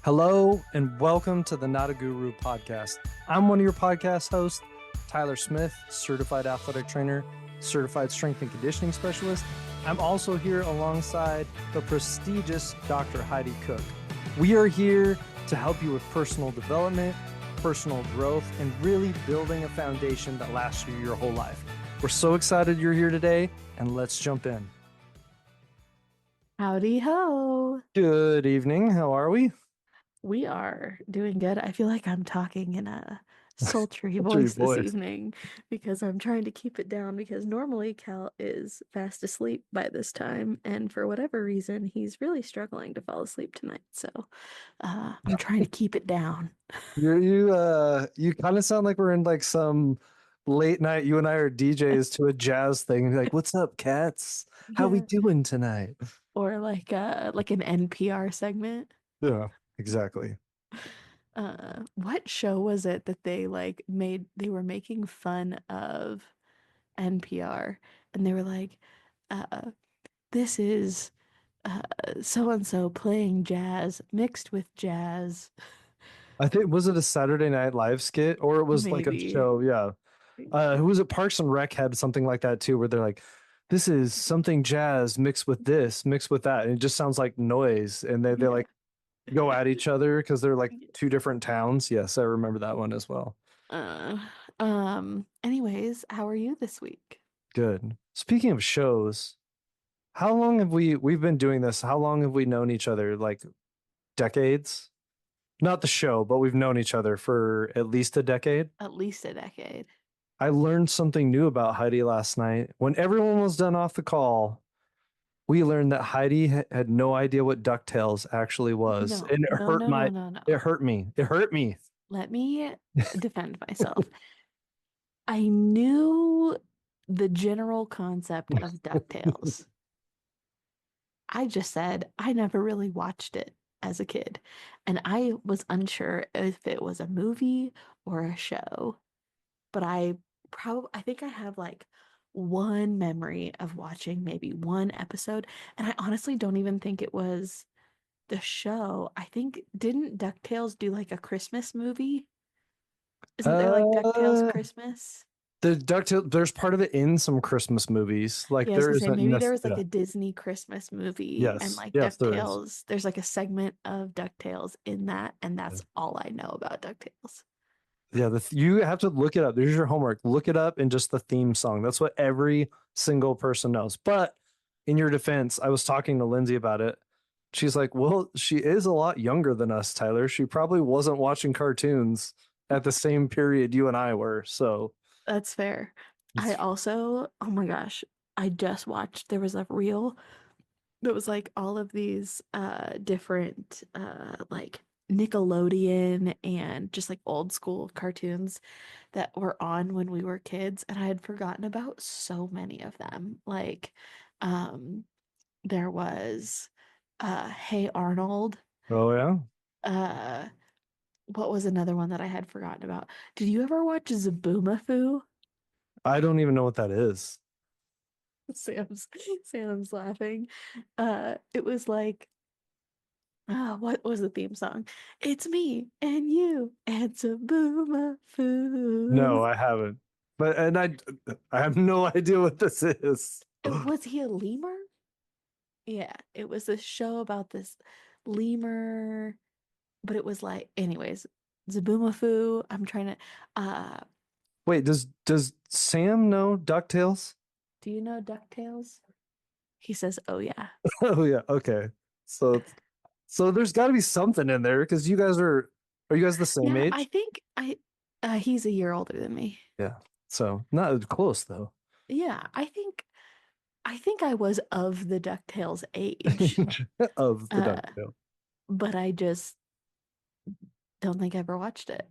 Hello and welcome to the Not a Guru podcast. I'm one of your podcast hosts, Tyler Smith, certified athletic trainer, certified strength and conditioning specialist. I'm also here alongside the prestigious Dr. Heidi Cook. We are here to help you with personal development, personal growth, and really building a foundation that lasts you your whole life. We're so excited you're here today, and let's jump in. Howdy ho. Good evening. How are we? We are doing good. I feel like I'm talking in a sultry Three voice this boys. evening because I'm trying to keep it down because normally Cal is fast asleep by this time, and for whatever reason, he's really struggling to fall asleep tonight. So, I'm trying to keep it down. You kind of sound like we're in like some late night. You and I are DJs to a jazz thing. Like, what's up, cats? How we Yeah. doing tonight? Or like an NPR segment. Yeah, exactly. What show was it that they were making fun of NPR, and they were like, uh, this is so and so playing jazz mixed with jazz. I think was it a Saturday Night Live skit or it was like a Maybe. show? Yeah. Who was it? Parks and Rec had something like that too, where they're like, "This is something jazz mixed with this, mixed with that," and it just sounds like noise. And they Yeah. like go at each other because they're like two different towns. Yes, I remember that one as well. Anyways, how are you this week? Good. Speaking of shows. How long have we've been doing this? How long have we known each other? Like decades? Not the show, but we've known each other for at least a decade. At least a decade. I learned something new about Heidi last night. When everyone was done off the call, we learned that Heidi had no idea what DuckTales actually was. No, And no, no, no, no, it no. hurt me. It hurt me. Let me defend myself. I knew the general concept of DuckTales. I just said I never really watched it as a kid, and I was unsure if it was a movie or a show. But I think I have like one memory of watching maybe one episode, and I honestly don't even think it was the show. I think didn't DuckTales do like a Christmas movie? Isn't there like DuckTales Uh, Christmas? there's part of it in some Christmas movies. Like Yeah, I was there gonna say isn't maybe there was like yeah. a Disney Christmas movie and Yes. like Yes, there is. DuckTales. There's like a segment of DuckTales in that, and that's all I know about DuckTales. Yeah, you have to look it up. There's your homework. Look it up and just the theme song. That's what every single person knows. But in your defense, I was talking to Lindsay about it. She's like, "Well, she is a lot younger than us, Tyler. She probably wasn't watching cartoons at the same period you and I were." So, That's fair. I it's, also, oh my gosh, I just watched, there was a reel that was like all of these different like Nickelodeon and just like old school cartoons that were on when we were kids, and I had forgotten about so many of them. Like um there was Hey Arnold. oh yeah. Uh what was another one that I had forgotten about? Did you ever watch Zaboomafoo? I don't even know what that is. Sam's Sam's laughing. It was like, what was the theme song? It's me and you and No, Zaboomafoo. I haven't. But and I have no idea what this is. Was he a lemur? Yeah, it was a show about this lemur, but it was like, anyways, Zaboomafoo. I'm trying to, uh, Wait, does Sam know DuckTales? do you know DuckTales? He says, "Oh yeah." Oh yeah, okay. So so there's got to be something in there because are you guys the same Yeah, I age? think he's a year older than me. Yeah. So not close though. Yeah, I think I was of the DuckTales age, Of the uh, DuckTale. but I just don't think I ever watched it.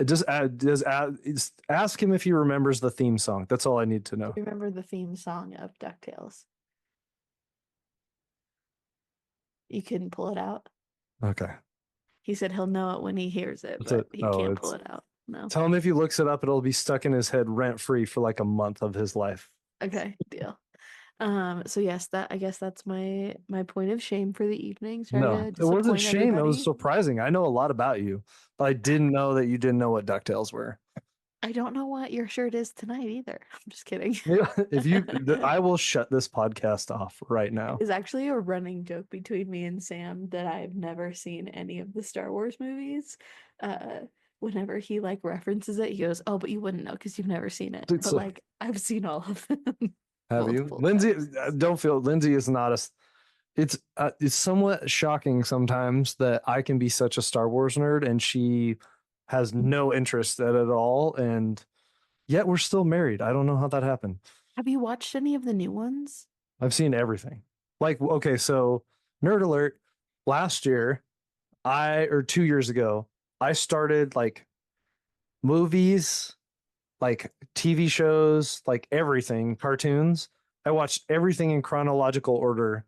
Just ask him if he remembers the theme song. That's all I need to Do know. you remember the theme song of DuckTales? You couldn't pull it out. Okay. He said he'll know it when he hears it, That's it. but he Oh, can't pull it's it out. No. tell him if he looks it up, it'll be stuck in his head rent free for like a month of his life. Okay, deal. So yes, that I guess that's my point of shame for the evening. Sorry No, to it wasn't disappoint shame. It was everybody. surprising. I know a lot about you, but I didn't know that you didn't know what DuckTales were. I don't know what your shirt is tonight either. I'm just kidding. Yeah, I will shut this podcast off right now. It's actually a running joke between me and Sam that I've never seen any of the Star Wars movies. Uh, Whenever he like references it, he goes, "Oh, but you wouldn't know because you've never seen it." But So, like I've seen all of them have you, multiple Lindsay? times. Don't feel Lindsay is not a. It's somewhat shocking sometimes that I can be such a Star Wars nerd and she has no interest in it at all, and yet we're still married. I don't know how that happened. Have you watched any of the new ones? I've seen everything. Like, okay, so nerd alert. Last year, or 2 years ago, I started like movies, like TV shows, like everything, cartoons. I watched everything in chronological order,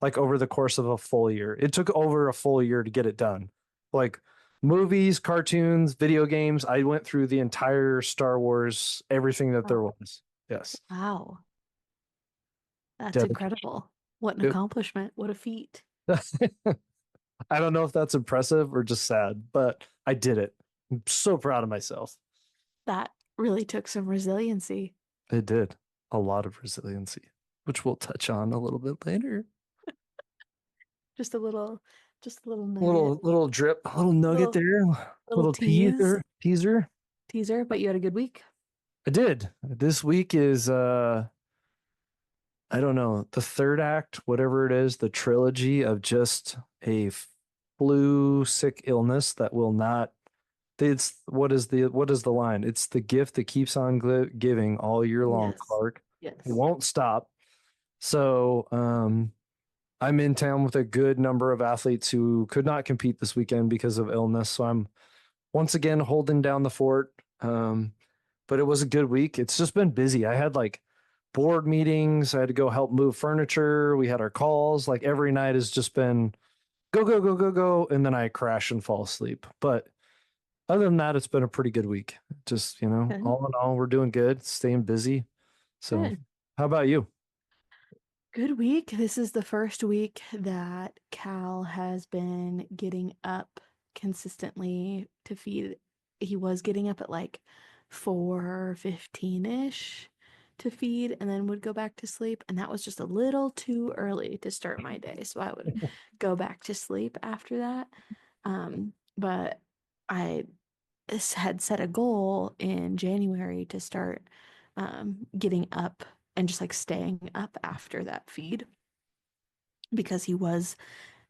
like over the course of a full year. It took over a full year to get it done. Like movies, cartoons, video games. I went through the entire Star Wars, everything that there Oh, was. Yes. wow. That's Dedicated. incredible. What an It- accomplishment. What a feat. I don't know if that's impressive or just sad, but I did it. I'm so proud of myself. That really took some resiliency. It did a lot of resiliency, which we'll touch on a little bit later. Just a little, just a little nugget, Little drip, a little nugget little there, little little tease, teaser. teaser, but you had a good week. I did. This week is I don't know, the third act, whatever it is, the trilogy of just a flu sick illness that will not it's what is the line? It's the gift that keeps on giving all year long, Yes. Clark. It Yes. won't stop. So, I'm in town with a good number of athletes who could not compete this weekend because of illness. So I'm once again holding down the fort. But it was a good week. It's just been busy. I had like board meetings. I had to go help move furniture. We had our calls. Like every night has just been go, go, go, go, go. And then I crash and fall asleep. But other than that, it's been a pretty good week. Just, Good. all in all, we're doing good, staying busy. So, Good. how about you? Good week. This is the first week that Cal has been getting up consistently to feed. He was getting up at like 4:15-ish to feed and then would go back to sleep. And that was just a little too early to start my day. So I would go back to sleep after that. But I had set a goal in January to start getting up and just like staying up after that feed because he was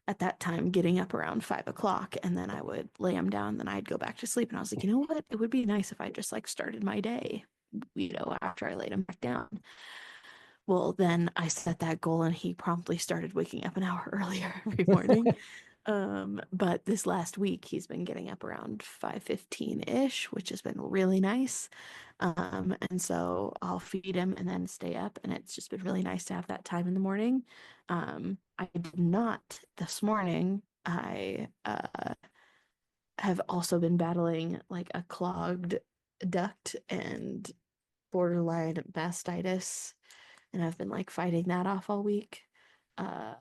at that time getting up around 5 o'clock and then I would lay him down, then I'd go back to sleep. And I was like, you know what? It would be nice if I just like started my day, after I laid him back down. Well, then I set that goal and he promptly started waking up an hour earlier every morning. But this last week he's been getting up around 5:15-ish, which has been really nice. And so I'll feed him and then stay up, and it's just been really nice to have that time in the morning. I did not this morning. I have also been battling like a clogged duct and borderline mastitis, and I've been like fighting that off all week. Uh,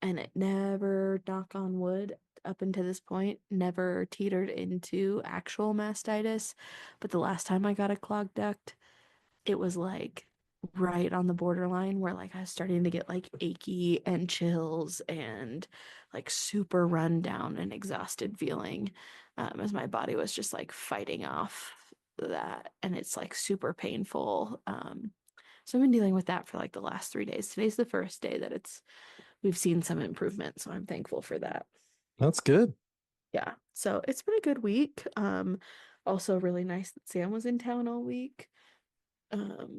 and it never, knock on wood, up until this point, never teetered into actual mastitis. But the last time I got a clogged duct, it was like right on the borderline where like I was starting to get like achy and chills and like super run down and exhausted feeling, as my body was just like fighting off that, and it's like super painful. So I've been dealing with that for like the last 3 days. Today's the first day that we've seen some improvement, so I'm thankful for that. That's good. Yeah, so it's been a good week. Also really nice that Sam was in town all week.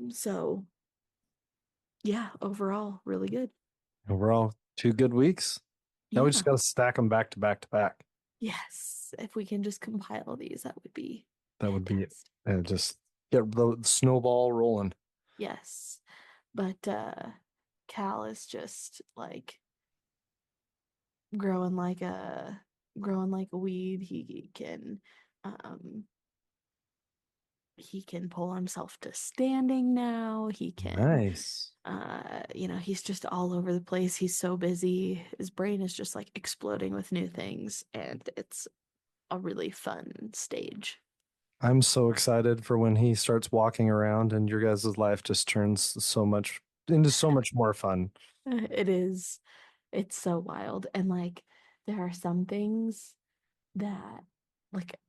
So yeah, overall, really good. Overall, 2 good weeks. Now we just Yeah. got to stack them back to back to back. Yes. If we can just compile these, that would be That would be it. fantastic. And just get the snowball rolling. Yes. But Cal is just like growing like a growing like a weed. He can um he can pull himself to standing now. He can, Nice. he's just all over the place. He's so busy. His brain is just like exploding with new things, and it's a really fun stage. I'm so excited for when he starts walking around and your guys' life just turns so much into so much more fun. It is, it's so wild. And like, there are some things that, like,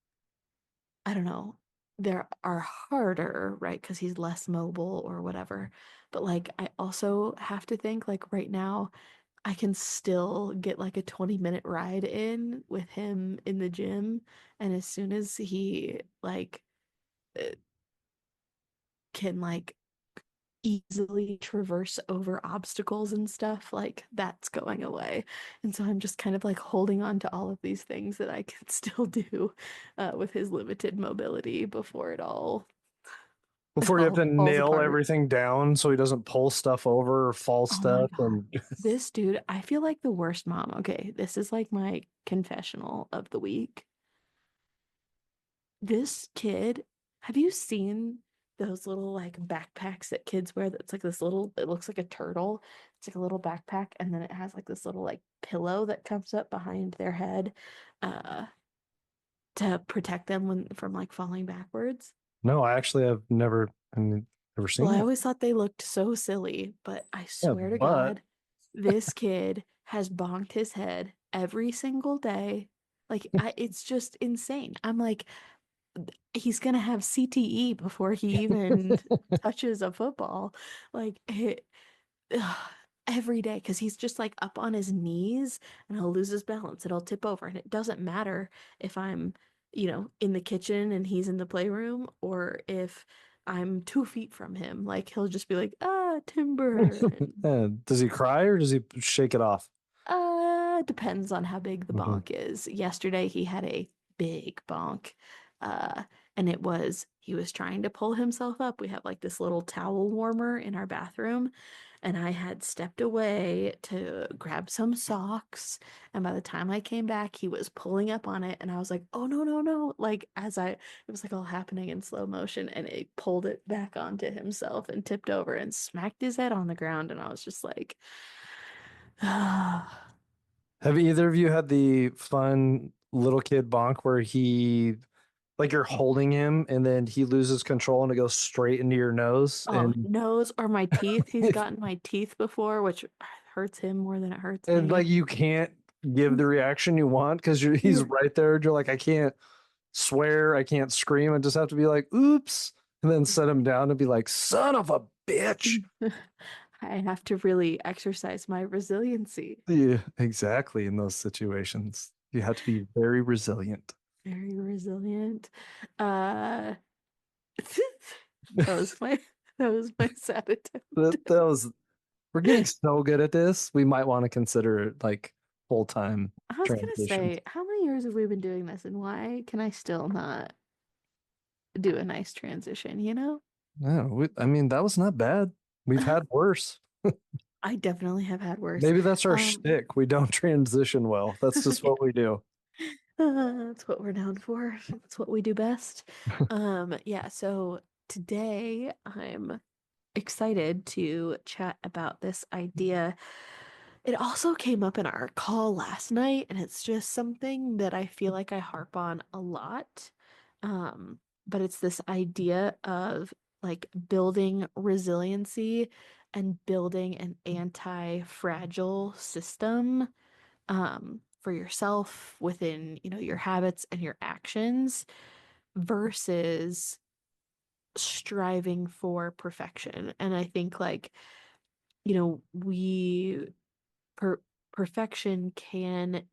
I don't know, there are harder, right? Because he's less mobile or whatever. But like, I also have to think, like, right now, I can still get like a 20-minute ride in with him in the gym. And as soon as he like uh, can like easily traverse over obstacles and stuff, like that's going away. And so I'm just kind of like holding on to all of these things that I can still do with his limited mobility before it all it Before you have all to falls nail apart. everything down so he doesn't pull stuff over or fall Oh my stuff God. and This dude, I feel like the worst mom. Okay, this is like my confessional of the week. This kid, have you seen those little like backpacks that kids wear that's like this little, it looks like a turtle. It's like a little backpack, and then it has like this little like pillow that comes up behind their head uh to protect them when from like falling backwards. no, I actually have never never Well, seen I that. always thought they looked so silly, but I Yeah, swear to but God, this kid has bonked his head every single day. Like it's just insane. I'm like, he's gonna have CTE before he even touches a football. Like ugh, every day, because he's just like up on his knees and he'll lose his balance and he'll tip over. And it doesn't matter if I'm, in the kitchen and he's in the playroom or if I'm 2 feet from him. Like he'll just be like, timber. And does he cry or does he shake it off? depends on how big the Mhm. bonk is. Yesterday he had a big bonk. Uh, and he was trying to pull himself up. We have like this little towel warmer in our bathroom, and I had stepped away to grab some socks. And by the time I came back, he was pulling up on it, and I was like, oh no, no, no. Like it was like all happening in slow motion, and it pulled it back onto himself and tipped over and smacked his head on the ground. And I was just like, ah. Have either of you had the fun little kid bonk where he like you're holding him and then he loses control and it goes straight into your nose Oh, and nose or my teeth. He's if gotten my teeth before, which hurts him more than it hurts and like me. you can't give the reaction you want because he's Yeah. right there. You're like, I can't swear, I can't scream. I just have to be like, oops, and then set him down and be like, son of a bitch. I have to really exercise my resiliency. Yeah, exactly. In those situations, you have to be very resilient. Very resilient. Uh, that was my that was my sad attempt. That was, we're getting so good at this. We might want to consider it like full-time I was gonna transition. say, how many years have we been doing this, and why can I still not do a nice transition, you know? Yeah, I mean, that was not bad. We've had worse. I definitely have had worse. Maybe that's our Um, shtick. We don't transition well. That's just what we do. That's what we're known for. That's what we do best. Yeah, so today I'm excited to chat about this idea. It also came up in our call last night, and it's just something that I feel like I harp on a lot. Um, but it's this idea of like building resiliency and building an anti-fragile system for yourself within, your habits and your actions versus striving for perfection. And I think like, we per perfection can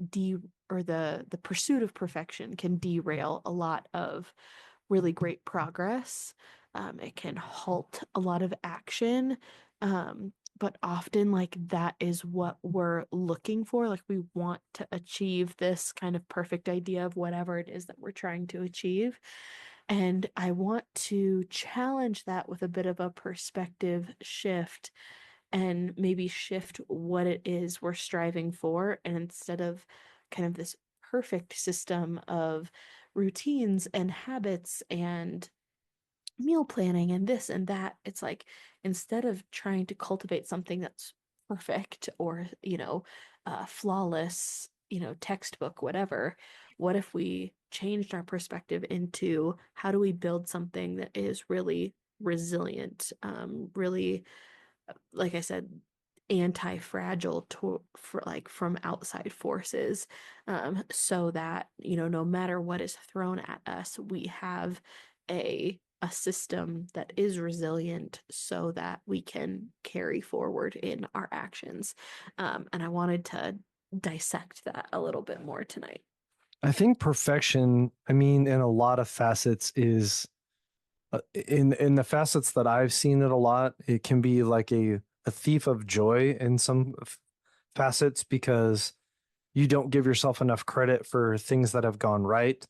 or the pursuit of perfection can derail a lot of really great progress. It can halt a lot of action. But often, like, that is what we're looking for. Like, we want to achieve this kind of perfect idea of whatever it is that we're trying to achieve. And I want to challenge that with a bit of a perspective shift and maybe shift what it is we're striving for. And instead of kind of this perfect system of routines and habits and meal planning and this and that. It's like instead of trying to cultivate something that's perfect or, flawless, textbook, whatever, what if we changed our perspective into how do we build something that is really resilient, really, like I said, anti-fragile for like from outside forces, so that no matter what is thrown at us, we have a system that is resilient so that we can carry forward in our actions. And I wanted to dissect that a little bit more tonight. I think perfection, I mean, in a lot of facets is in the facets that I've seen it a lot, it can be like a thief of joy in some facets because you don't give yourself enough credit for things that have gone right.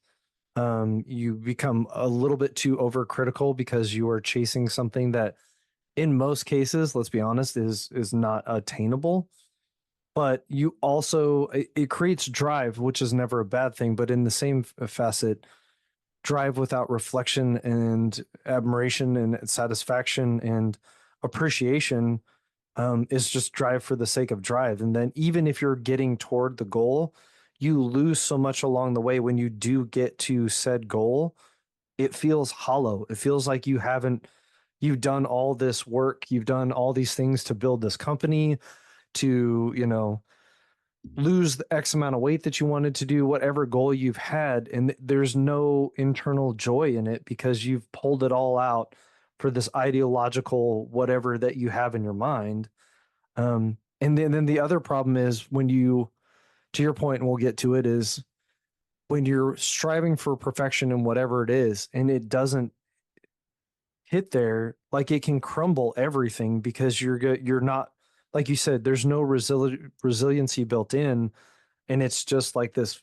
You become a little bit too overcritical because you are chasing something that in most cases, let's be honest, is not attainable. But you also it creates drive, which is never a bad thing, but in the same facet, drive without reflection and admiration and satisfaction and appreciation is just drive for the sake of drive. And then even if you're getting toward the goal, you lose so much along the way when you do get to said goal. It feels hollow. It feels like you've done all this work, you've done all these things to build this company, to, lose the X amount of weight that you wanted to do, whatever goal you've had, and there's no internal joy in it because you've pulled it all out for this ideological whatever that you have in your mind. And then the other problem is when you, to your point, and we'll get to it, is when you're striving for perfection in whatever it is, and it doesn't hit there, like it can crumble everything because you're not, like you said, there's no resiliency built in, and it's just like this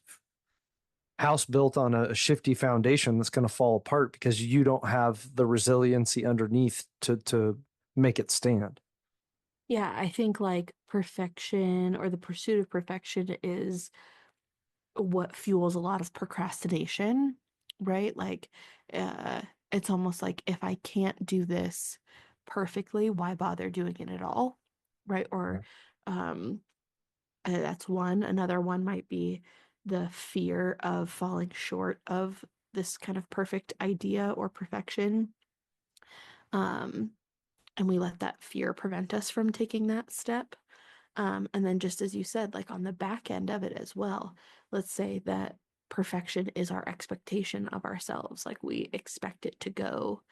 house built on a shifty foundation that's going to fall apart because you don't have the resiliency underneath to make it stand. Yeah, I think like perfection or the pursuit of perfection is what fuels a lot of procrastination, right? Like, uh, it's almost like if I can't do this perfectly, why bother doing it at all? Right? Or, um, that's one. Another one might be the fear of falling short of this kind of perfect idea or perfection. Um, and we let that fear prevent us from taking that step. And then just as you said, like on the back end of it as well, let's say that perfection is our expectation of ourselves. Like we expect it to go,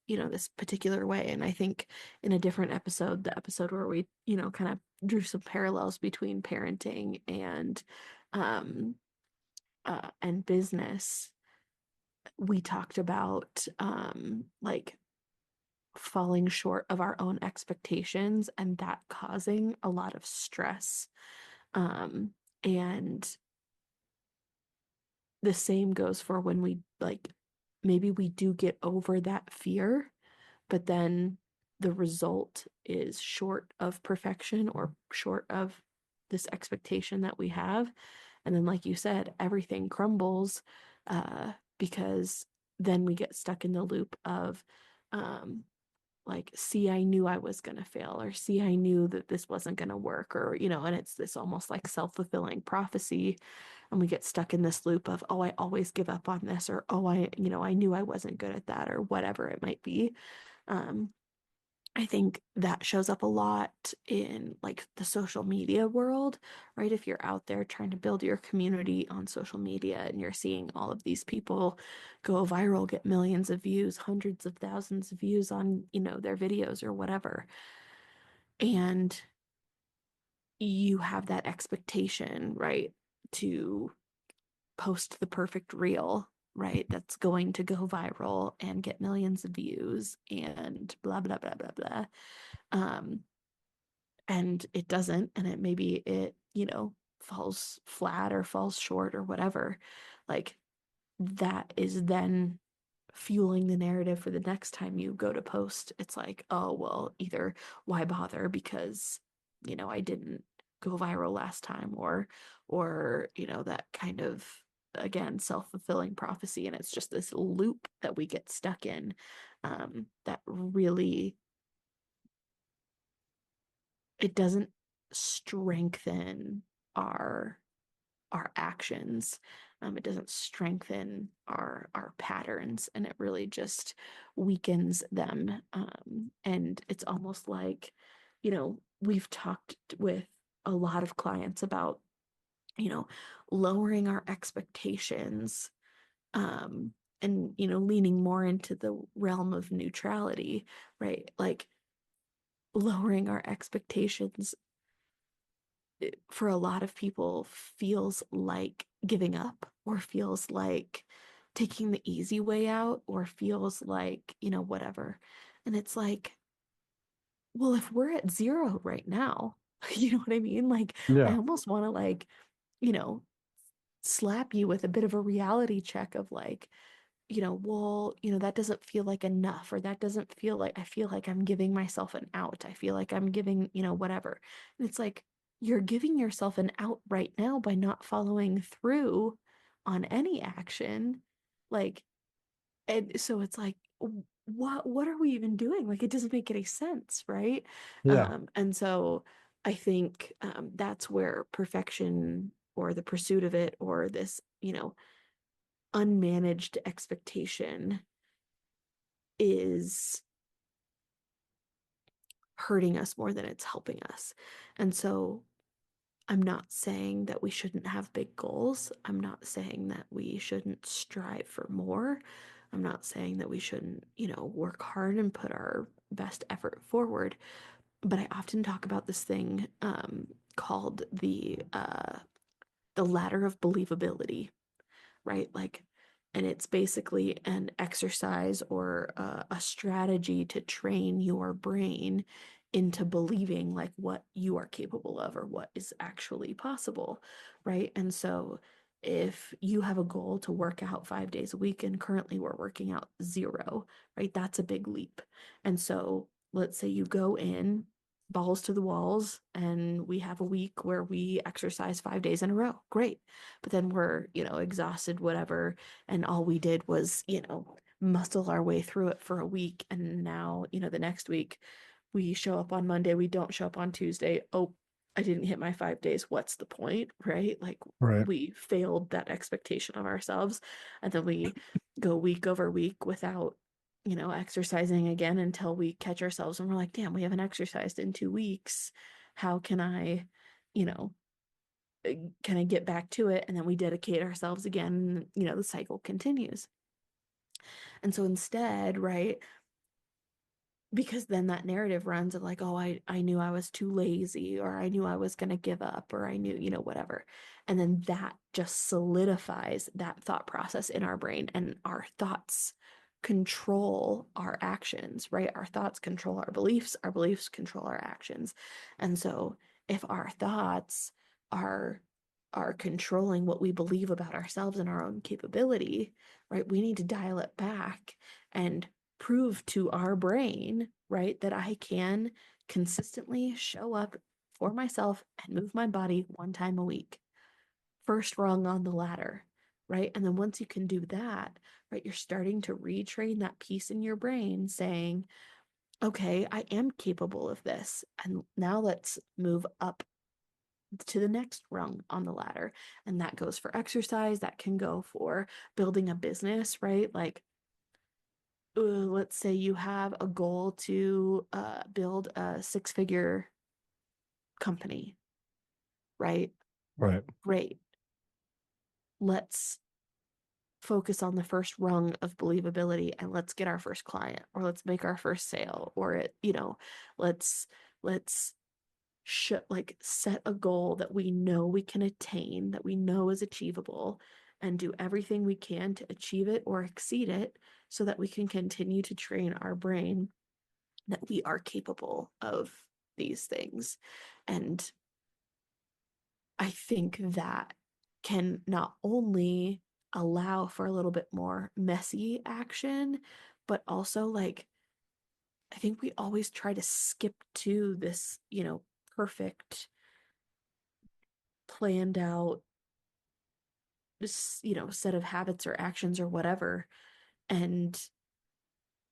this particular way. And I think in a different episode, the episode where we, kind of drew some parallels between parenting um and business, we talked about like falling short of our own expectations and that causing a lot of stress. And the same goes for when we like maybe we do get over that fear, but then the result is short of perfection or short of this expectation that we have. And then, like you said, everything crumbles because then we get stuck in the loop of um, like, see, I knew I was going to fail, or see, I knew that this wasn't going to work, or, and it's this almost like self-fulfilling prophecy. And we get stuck in this loop of, oh, I always give up on this, or, oh, I knew I wasn't good at that, or whatever it might be. Um, I think that shows up a lot in like the social media world, right? If you're out there trying to build your community on social media and you're seeing all of these people go viral, get millions of views, hundreds of thousands of views on, their videos or whatever. And you have that expectation, right, to post the perfect reel, right? That's going to go viral and get millions of views and blah, blah, blah, blah, blah. Um, and it doesn't, and it maybe it falls flat or falls short or whatever, like that is then fueling the narrative for the next time you go to post. It's like, oh well, either why bother because I didn't go viral last time, or that kind of again, self-fulfilling prophecy, and it's just this loop that we get stuck in, that really, it doesn't strengthen our actions. It doesn't strengthen our patterns, and it really just weakens them. And it's almost like, we've talked with a lot of clients about, lowering our expectations, and leaning more into the realm of neutrality, right? Like lowering our expectations, for a lot of people, feels like giving up, or feels like taking the easy way out, or feels like, whatever. And it's like, well, if we're at zero right now, you know what I mean? Like, I Yeah. almost want to, like, you know, slap you with a bit of a reality check of like, well, that doesn't feel like enough, or that doesn't feel like, I feel like I'm giving myself an out. I feel like I'm giving, whatever. And it's like, you're giving yourself an out right now by not following through on any action. Like, and so it's like, what are we even doing? Like, it doesn't make any sense, right? Yeah. And so I think, that's where perfection, or the pursuit of it, or this, unmanaged expectation, is hurting us more than it's helping us. And so I'm not saying that we shouldn't have big goals. I'm not saying that we shouldn't strive for more. I'm not saying that we shouldn't, work hard and put our best effort forward. But I often talk about this thing, called the ladder of believability, right? Like, and it's basically an exercise, or a strategy to train your brain into believing like what you are capable of, or what is actually possible, right? And so if you have a goal to work out 5 days a week, and currently we're working out 0, right? That's a big leap. And so let's say you go in balls to the walls, and we have a week where we exercise 5 days in a row. Great. But then we're, exhausted, whatever. And all we did was, muscle our way through it for a week. And now, the next week we show up on Monday, we don't show up on Tuesday. Oh, I didn't hit my 5 days. What's the point? Right? Like, Right. we failed that expectation of ourselves. And then we go week over week without, exercising again, until we catch ourselves and we're like, damn, we haven't exercised in 2 weeks. How can I, you know, kind of get back to it? And then we dedicate ourselves again, the cycle continues. And so instead, right, because then that narrative runs of like, oh, I knew I was too lazy, or I knew I was going to give up, or I knew, whatever. And then that just solidifies that thought process in our brain, and our thoughts control our actions, right? Our thoughts control our beliefs control our actions. And so if our thoughts are controlling what we believe about ourselves and our own capability, right, we need to dial it back and prove to our brain, right, that I can consistently show up for myself and move my body 1 time a week. First rung on the ladder, right? And then once you can do that, right, you're starting to retrain that piece in your brain saying, okay, I am capable of this. And now let's move up to the next rung on the ladder. And that goes for exercise, that can go for building a business, right? Like, let's say you have a goal to build a 6-figure company, right? Right. Great. Let's focus on the first rung of believability, and let's get our first client, or let's make our first sale, or let's let's like set a goal that we know we can attain, that we know is achievable, and do everything we can to achieve it or exceed it, so that we can continue to train our brain that we are capable of these things. And I think that can not only allow for a little bit more messy action, but also, like, I think we always try to skip to this, perfect, planned out, set of habits or actions or whatever. And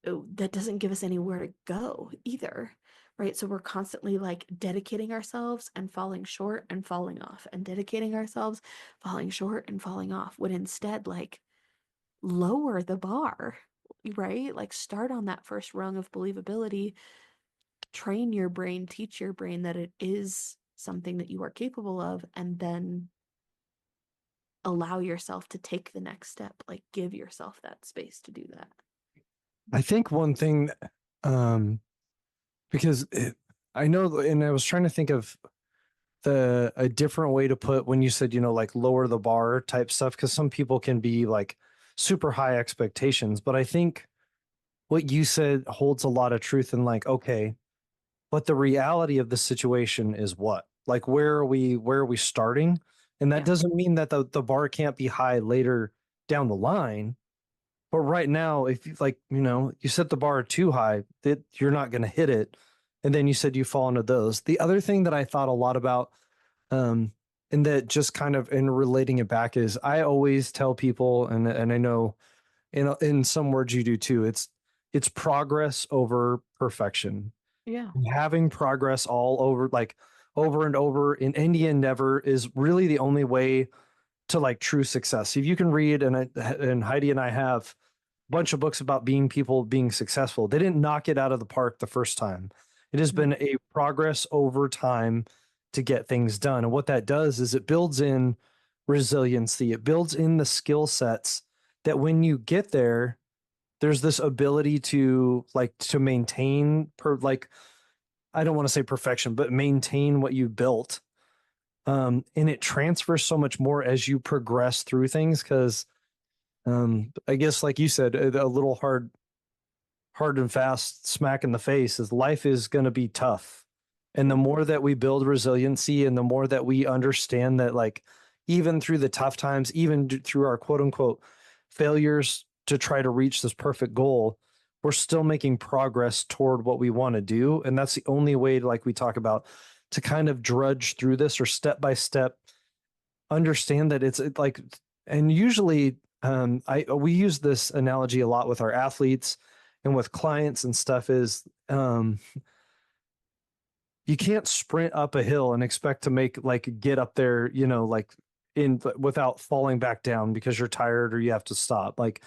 that doesn't give us anywhere to go either. Right. So we're constantly like dedicating ourselves and falling short and falling off, and dedicating ourselves, falling short and falling off, when instead, like, lower the bar, right? Like, start on that first rung of believability, train your brain, teach your brain that it is something that you are capable of, and then allow yourself to take the next step. Like, give yourself that space to do that. I think one thing, um, because I know, and I was trying to think of a different way to put when you said, like lower the bar type stuff, because some people can be like super high expectations. But I think what you said holds a lot of truth in, like, okay, but the reality of the situation is what? Like, where are we starting? And that Yeah. doesn't mean that the bar can't be high later down the line. But right now, if you like, you set the bar too high, that you're not going to hit it. And then you said you fall into those. The other thing that I thought a lot about, um, and that just kind of in relating it back, is I always tell people, and I know in some words you do too. It's progress over perfection. Yeah. Having progress all over, like over and over in any endeavor, is really the only way to like true success. If you can read, and Heidi and I have bunch of books about people being successful. They didn't knock it out of the park the first time. It has been a progress over time to get things done. And what that does is it builds in resiliency. It builds in the skill sets that when you get there, there's this ability to maintain I don't want to say perfection, but maintain what you built. And it transfers so much more as you progress through things, because I guess, like you said, a little hard and fast smack in the face is life is going to be tough. And the more that we build resiliency, and the more that we understand that, like, even through the tough times, even through our quote unquote failures to try to reach this perfect goal, we're still making progress toward what we want to do. And that's the only way to, like we talk about, to kind of drudge through this, or step by step understand that it's like, and usually, I we use this analogy a lot with our athletes and with clients and stuff, is you can't sprint up a hill and expect to get up there, like in without falling back down because you're tired or you have to stop. Like,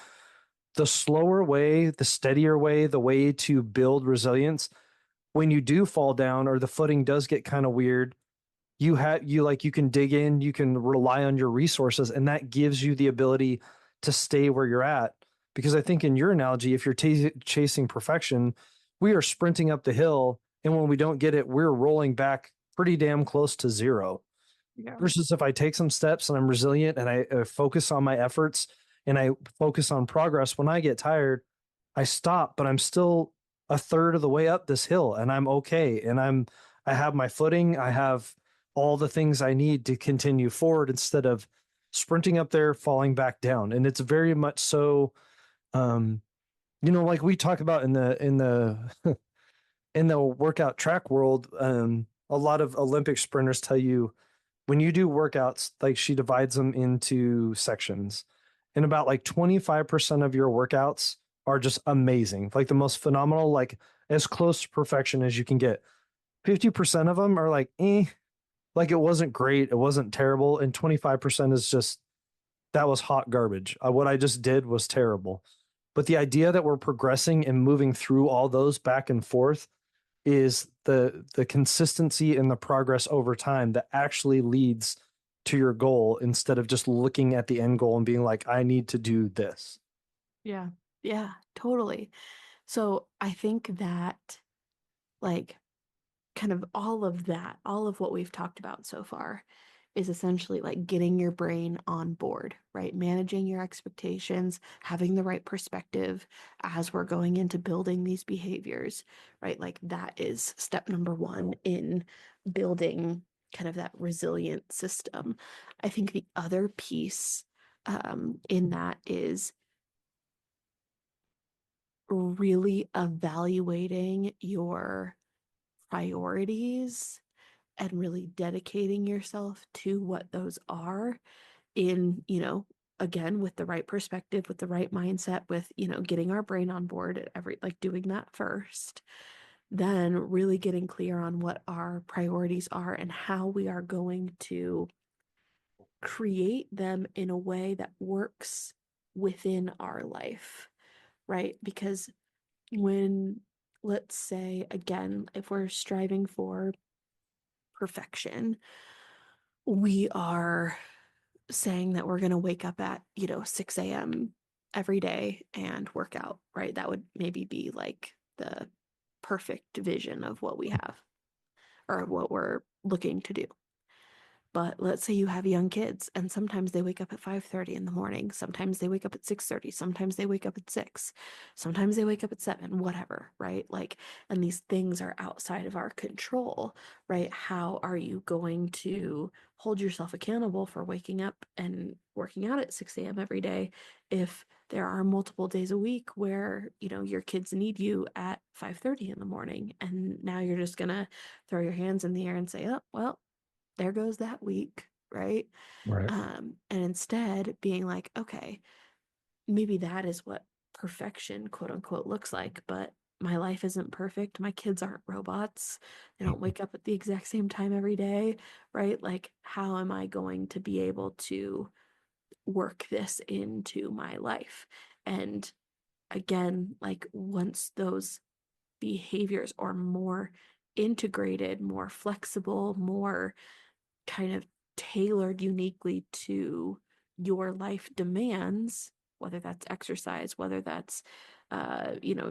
the slower way, the steadier way, the way to build resilience, when you do fall down or the footing does get kind of weird, you can dig in, you can rely on your resources, and that gives you the ability to stay where you're at. Because I think in your analogy, if you're chasing perfection, we are sprinting up the hill, and when we don't get it, we're rolling back pretty damn close to zero. Yeah. Versus if I take some steps and I'm resilient and I focus on my efforts and I focus on progress, when I get tired, I stop, but I'm still a third of the way up this hill, and I'm okay. And I have my footing. I have all the things I need to continue forward, instead of sprinting up there, falling back down. And it's very much so, um, like we talk about in the in the workout track world, a lot of Olympic sprinters tell you, when you do workouts, like, she divides them into sections. And about like 25% of your workouts are just amazing, like the most phenomenal, like as close to perfection as you can get. 50% of them are like, like it wasn't great, it wasn't terrible. And 25% is just, that was hot garbage. What I just did was terrible. But the idea that we're progressing and moving through all those back and forth is the consistency and the progress over time that actually leads to your goal, instead of just looking at the end goal and being like, I need to do this. Yeah. Yeah, totally. So I think that, like, kind of all of that, all of what we've talked about so far is essentially like getting your brain on board, right? Managing your expectations, having the right perspective as we're going into building these behaviors, right? Like, that is step number one in building kind of that resilient system. I think the other piece in that is really evaluating your priorities and really dedicating yourself to what those are, in, again, with the right perspective, with the right mindset, with, getting our brain on board at like doing that first, then really getting clear on what our priorities are and how we are going to create them in a way that works within our life, right? Because when, let's say, again, if we're striving for perfection, we are saying that we're going to wake up at, 6 a.m. every day and work out, right? That would maybe be like the perfect vision of what we have or what we're looking to do. But let's say you have young kids and sometimes they wake up at 5:30 in the morning. Sometimes they wake up at 6:30. Sometimes they wake up at 6. Sometimes they wake up at 7, whatever, right? Like, and these things are outside of our control, right? How are you going to hold yourself accountable for waking up and working out at 6 a.m. every day if there are multiple days a week where, your kids need you at 5:30 in the morning and now you're just going to throw your hands in the air and say, "Oh, well, there goes that week," right? Right. And instead being like, okay, maybe that is what perfection, quote unquote, looks like, but my life isn't perfect. My kids aren't robots. They don't wake up at the exact same time every day, right? Like, how am I going to be able to work this into my life? And again, like, once those behaviors are more integrated, more flexible, more kind of tailored uniquely to your life demands, whether that's exercise, whether that's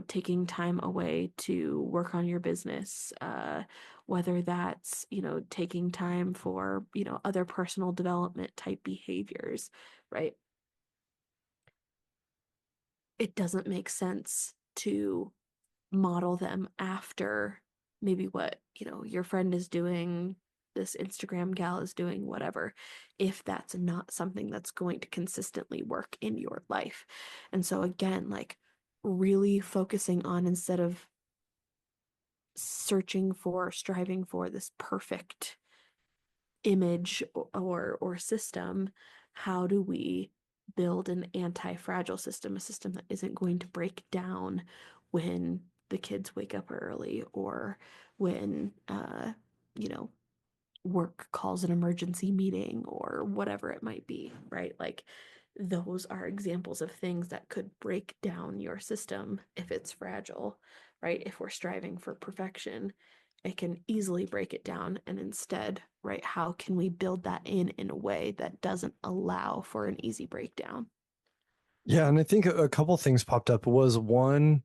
taking time away to work on your business, whether that's, taking time for, other personal development type behaviors, right? It doesn't make sense to model them after maybe what, your friend is doing, this Instagram gal is doing, whatever, if that's not something that's going to consistently work in your life. And so again, like, really focusing on, instead of searching for, striving for this perfect image or system, how do we build an anti-fragile system, a system that isn't going to break down when the kids wake up early or when work calls an emergency meeting or whatever it might be, right? Like, those are examples of things that could break down your system if it's fragile, right? If we're striving for perfection, it can easily break it down. And instead, right, how can we build that in a way that doesn't allow for an easy breakdown? Yeah, and I think a couple things popped up. Was one,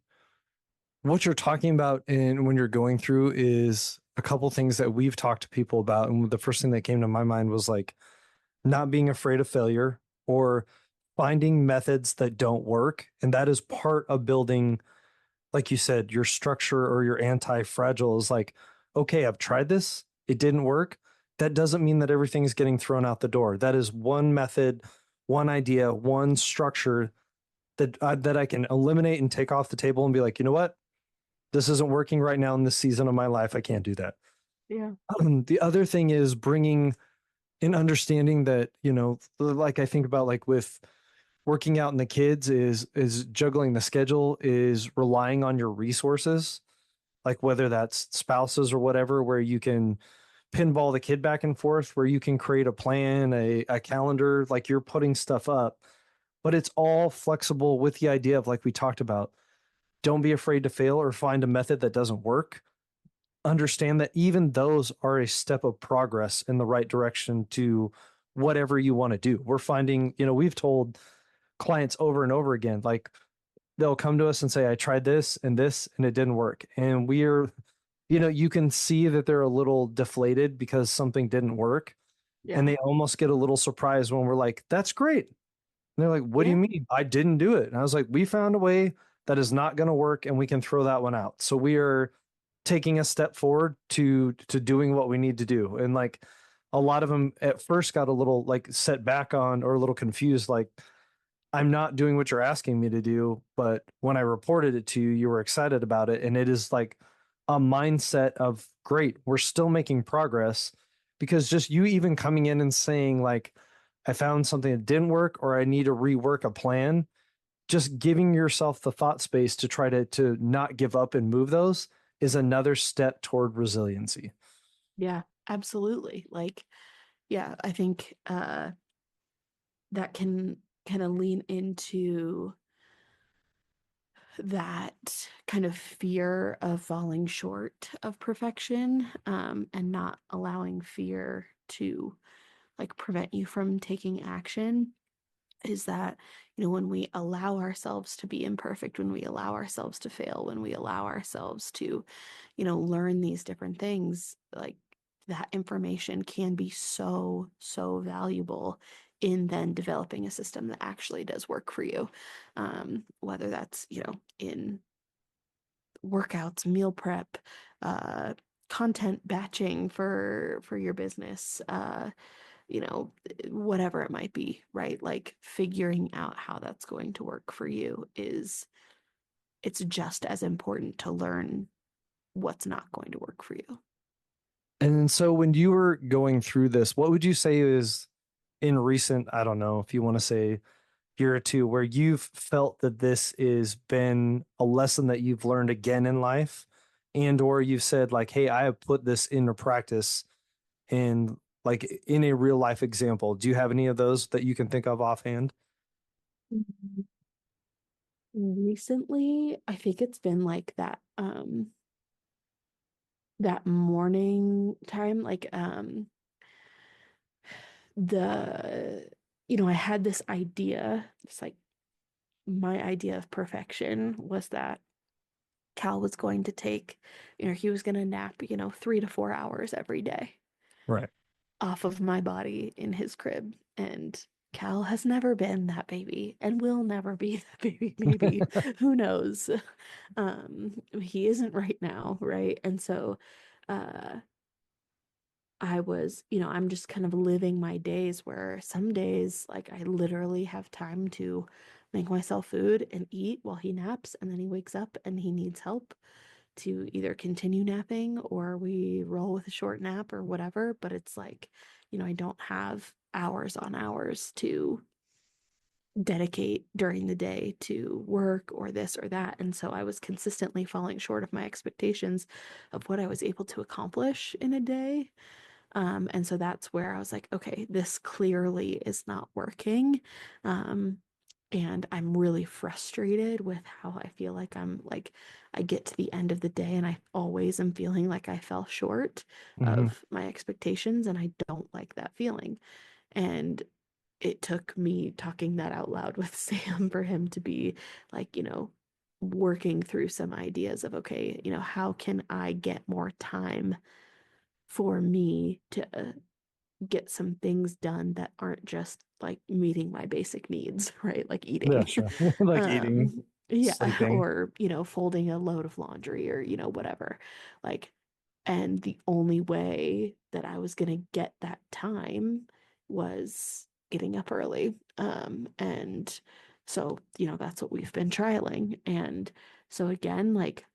what you're talking about and when you're going through is a couple things that we've talked to people about. And the first thing that came to my mind was like not being afraid of failure or finding methods that don't work. And that is part of building, like you said, your structure or your anti-fragile is like, okay, I've tried this, it didn't work. That doesn't mean that everything is getting thrown out the door. That is one method, one idea, one structure that I can eliminate and take off the table and be like, you know what? This isn't working right now in this season of my life. I can't do that. Yeah. The other thing is bringing an understanding that, like I think about like with working out and the kids is juggling the schedule, is relying on your resources, like whether that's spouses or whatever, where you can pinball the kid back and forth, where you can create a plan, a calendar, like you're putting stuff up, but it's all flexible with the idea of, like we talked about, don't be afraid to fail or find a method that doesn't work. Understand that even those are a step of progress in the right direction to whatever you want to do. We're finding, we've told clients over and over again, like they'll come to us and say, I tried this and it didn't work. And we're, you can see that they're a little deflated because something didn't work. Yeah. And they almost get a little surprised when we're like, that's great. And they're like, what do Yeah. you mean? I didn't do it. And I was like, we found a way that is not going to work and we can throw that one out. So we are taking a step forward to doing what we need to do. And like a lot of them at first got a little like set back on or a little confused, like, I'm not doing what you're asking me to do. But when I reported it to you, you were excited about it. And it is like a mindset of great, we're still making progress, because just you even coming in and saying like, I found something that didn't work, or I need to rework a plan, just giving yourself the thought space to try to not give up and move those is another step toward resiliency. Yeah, absolutely. Like, yeah, I think that can kind of lean into that kind of fear of falling short of perfection, and not allowing fear to like prevent you from taking action. Is that, when we allow ourselves to be imperfect, when we allow ourselves to fail, when we allow ourselves to, learn these different things, like that information can be so, so valuable in then developing a system that actually does work for you. Whether that's, in workouts, meal prep, uh, content batching for your business, you know, whatever it might be, right? Like figuring out how that's going to work for you it's just as important to learn what's not going to work for you. And so when you were going through this, what would you say is in recent, I don't know if you want to say year or two, where you've felt that this has been a lesson that you've learned again in life, and or you've said like, hey, I have put this into practice in like in a real life example. Do you have any of those that you can think of offhand? Recently, I think it's been like that morning time, like the I had this idea. It's like my idea of perfection was that Cal was going to take, he was going to nap, 3 to 4 hours every day Right. off of my body in his crib. And Cal has never been that baby and will never be that baby, maybe. Who knows? He isn't right now, right? And so uh I was, I'm just kind of living my days where some days, like, I literally have time to make myself food and eat while he naps, and then he wakes up and he needs help to either continue napping or we roll with a short nap or whatever. But it's like, I don't have hours on hours to dedicate during the day to work or this or that. And so I was consistently falling short of my expectations of what I was able to accomplish in a day. And so that's where I was like, okay, this clearly is not working. Um, and I'm really frustrated with how I feel like I get to the end of the day and I always am feeling like I fell short Hmm. of my expectations, and I don't like that feeling. And it took me talking that out loud with Sam for him to be like, working through some ideas of, okay, how can I get more time for me to get some things done that aren't just like meeting my basic needs, right? Like Yeah, eating. sure. Like eating, Yeah, sleeping. or, folding a load of laundry or, whatever. Like, and the only way that I was going to get that time was getting up early. And so, that's what we've been trialing. And so again, like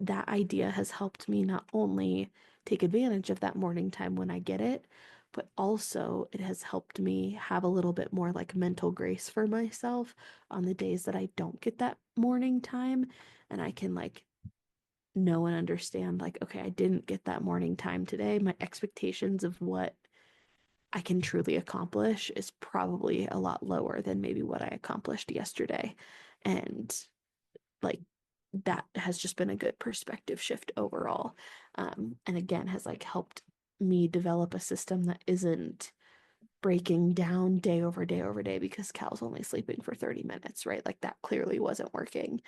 that idea has helped me not only take advantage of that morning time when I get it, but also it has helped me have a little bit more like mental grace for myself on the days that I don't get that morning time. And I can like know and understand, like, okay, I didn't get that morning time today. My expectations of what I can truly accomplish is probably a lot lower than maybe what I accomplished yesterday. And like that has just been a good perspective shift overall. And again, has like helped me develop a system that isn't breaking down day over day over day because Cal's only sleeping for 30 minutes, right? Like that clearly wasn't working.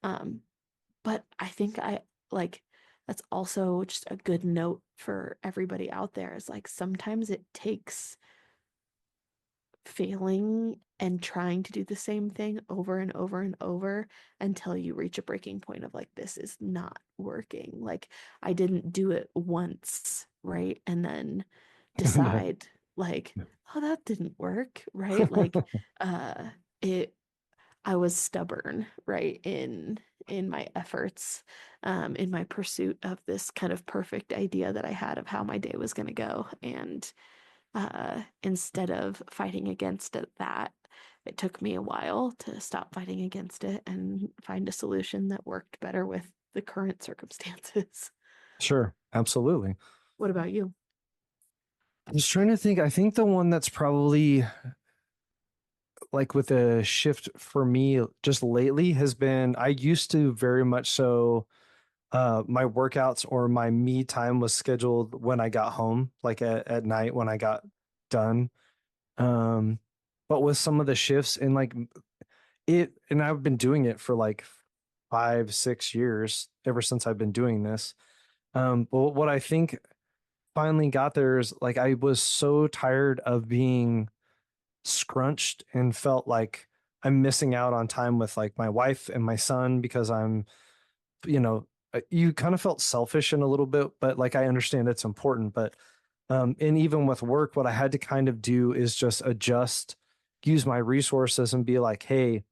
Um, but I think I like that's also just a good note for everybody out there is like sometimes it takes failing and trying to do the same thing over and over and over until you reach a breaking point of like, this is not working. Like, I didn't do it once, right? And then decide, like, oh, that didn't work, right? Like, it, I was stubborn, right, in my efforts, in my pursuit of this kind of perfect idea that I had of how my day was going to go. And instead of fighting against that. It took me a while to stop fighting against it and find a solution that worked better with the current circumstances. Sure. Absolutely. What about you? I'm just trying to think. I think the one that's probably like with a shift for me just lately has been I used to very much so my workouts or my me time was scheduled when I got home, like at night when I got done. Um, but with some of the shifts and like and I've been doing it for like 5, 6 years ever since I've been doing this. But what I think finally got there is like I was so tired of being scrunched and felt like I'm missing out on time with like my wife and my son because I'm, you know, you kind of felt selfish in a little bit, but like I understand it's important. But and even with work, what I had to kind of do is just adjust, use my resources and be like, hey,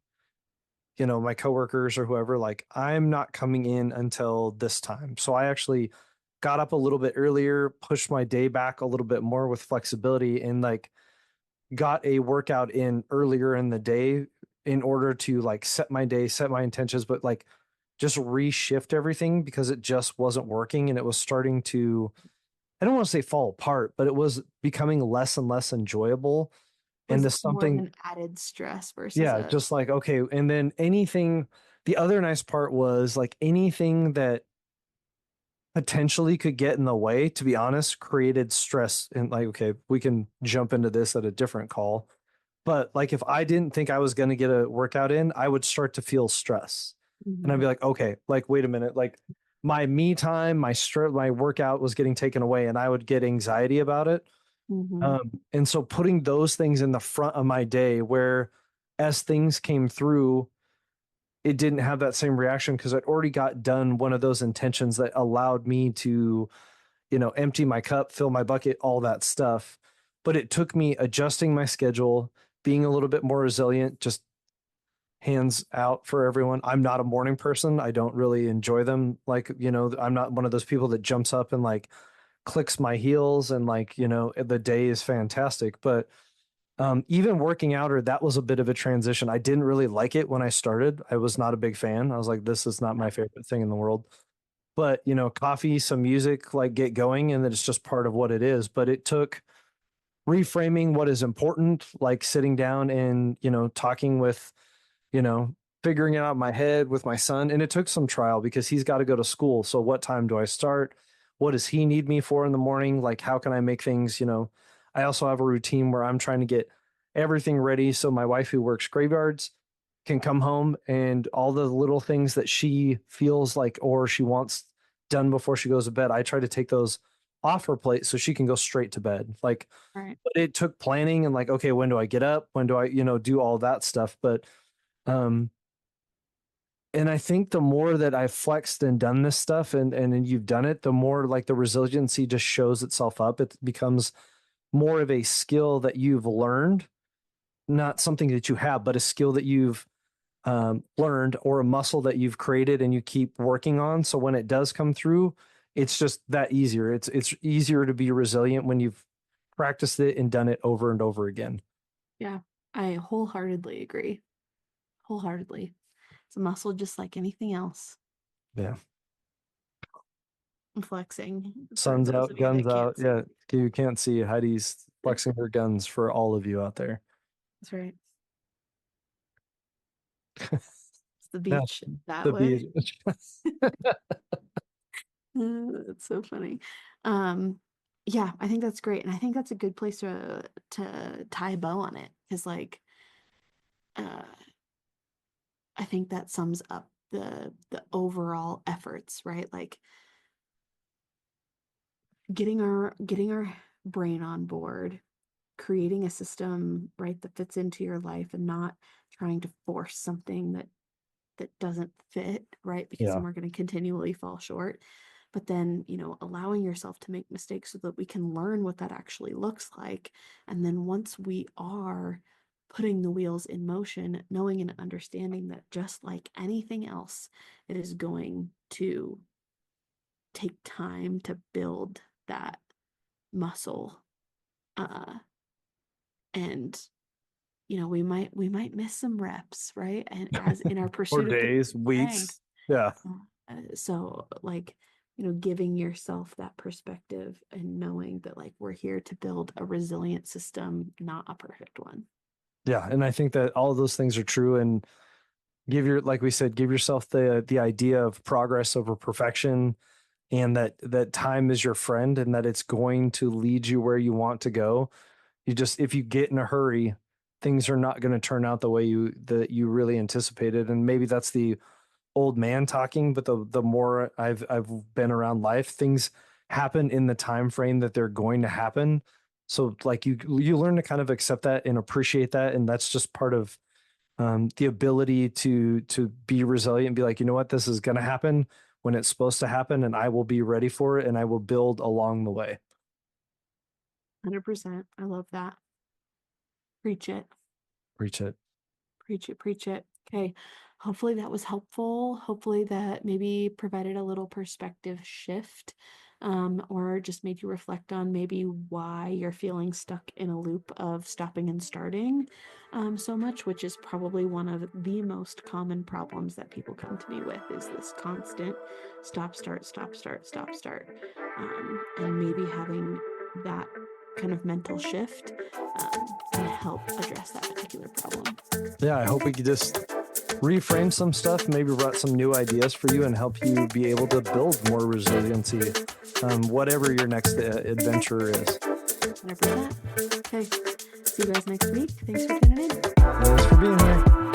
my coworkers or whoever, like I'm not coming in until this time. So I actually got up a little bit earlier, pushed my day back a little bit more with flexibility and like got a workout in earlier in the day in order to like set my day, set my intentions, but like just reshift everything because it just wasn't working and it was starting to, I don't want to say fall apart, but it was becoming less and less enjoyable. And Was this more of something, an added stress versus yeah, a just like, okay. And then anything, the other nice part was like anything that potentially could get in the way, to be honest, created stress. And like, okay, we can jump into this at a different call. But like if I didn't think I was going to get a workout in, I would start to feel stress. And I'd Mhm, be like, okay, like wait a minute, like my me time, my workout was getting taken away and I would get anxiety about it. mhm. And so putting those things in the front of my day where as things came through, it didn't have that same reaction because I'd already got done one of those intentions that allowed me to, empty my cup, fill my bucket, all that stuff. But it took me adjusting my schedule, being a little bit more resilient, just hands out for everyone. I'm not a morning person. I don't really enjoy them. Like, I'm not one of those people that jumps up and like clicks my heels and like, the day is fantastic. But even working out, or that was a bit of a transition. I didn't really like it when I started. I was not a big fan. I was like, this is not my favorite thing in the world. But, coffee, some music, like get going, and then it's just part of what it is. But it took reframing what is important, like sitting down and, talking with, you know, figuring it out in my head with my son. And it took some trial because he's got to go to school. So what time do I start? What does he need me for in the morning? Like, how can I make things, I also have a routine where I'm trying to get everything ready. So my wife, who works graveyards, can come home and all the little things that she feels like or she wants done before she goes to bed, I try to take those off her plate so she can go straight to bed. Like, Right. but it took planning and like, okay, when do I get up? When do I, do all that stuff? But um, and I think the more that I've flexed and done this stuff and you've done it, the more like the resiliency just shows itself up. It becomes more of a skill that you've learned, not something that you have, but a skill that you've learned or a muscle that you've created and you keep working on. So when it does come through, it's just that easier. It's easier to be resilient when you've practiced it and done it over and over again. Yeah, I wholeheartedly agree. Wholeheartedly. It's a muscle just like anything else. Yeah. I'm flexing for Sun's those out, of you guns that out. can't see. Yeah, you can't see Heidi's flexing her guns for all of you out there. That's right. It's the Yeah, beach that the way. beach. That's so funny. Um, yeah, I think that's great, and I think that's a good place to tie a bow on it because, like, uh, I think that sums up the overall efforts, right? Like getting our brain on board, creating a system, right, that fits into your life, and not trying to force something that doesn't fit, right? Because then Yeah, we're going to continually fall short. But then, allowing yourself to make mistakes so that we can learn what that actually looks like. And then once we are putting the wheels in motion, knowing and understanding that just like anything else, it is going to take time to build that muscle And we might miss some reps, right? And as in our Or pursuit of days, strength. weeks. Yeah. So like, giving yourself that perspective and knowing that like we're here to build a resilient system, not a perfect one. Yeah. And I think that all of those things are true. And like we said, give yourself the idea of progress over perfection, and that time is your friend, and that it's going to lead you where you want to go. If you get in a hurry, things are not going to turn out the way that you really anticipated. And maybe that's the old man talking, but the more I've been around life, things happen in the time frame that they're going to happen. So like you learn to kind of accept that and appreciate that, and that's just part of the ability to be resilient and be like, you know what, this is going to happen when it's supposed to happen, and I will be ready for it, and I will build along the way. 100%. I love that. Preach it. Preach it. Preach it, preach it. Okay. Hopefully that was helpful. Hopefully that maybe provided a little perspective shift, or just made you reflect on maybe why you're feeling stuck in a loop of stopping and starting so much, which is probably one of the most common problems that people come to me with, is this constant stop, start, stop, start, stop, start. And maybe having that kind of mental shift can help address that particular problem. Yeah, I hope we could just reframe some stuff, maybe brought some new ideas for you, and help you be able to build more resiliency, whatever your next adventure is. 100%. Okay. See you guys next week. Thanks for tuning in. Thanks for being here.